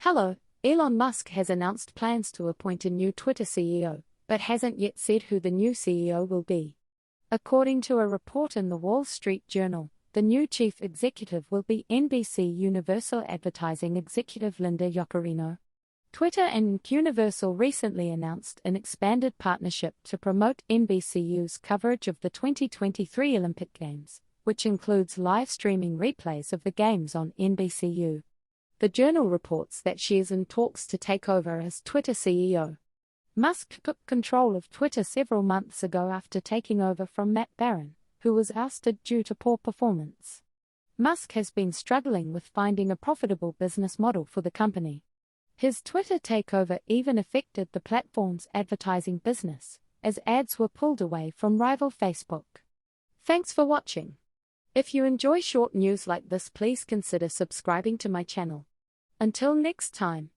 Hello, Elon Musk has announced plans to appoint a new Twitter CEO, but hasn't yet said who the new CEO will be. According to a report in the Wall Street Journal, the new chief executive will be NBC Universal Advertising executive Linda Yaccarino. Twitter and Universal recently announced an expanded partnership to promote NBCU's coverage of the 2023 Olympic Games, which includes live streaming replays of the Games on NBCU. The Journal reports that she is in talks to take over as Twitter CEO. Musk took control of Twitter several months ago after taking over from Matt Barron, who was ousted due to poor performance. Musk has been struggling with finding a profitable business model for the company. His Twitter takeover even affected the platform's advertising business, as ads were pulled away from rival Facebook. Thanks for watching. If you enjoy short news like this, please consider subscribing to my channel. Until next time.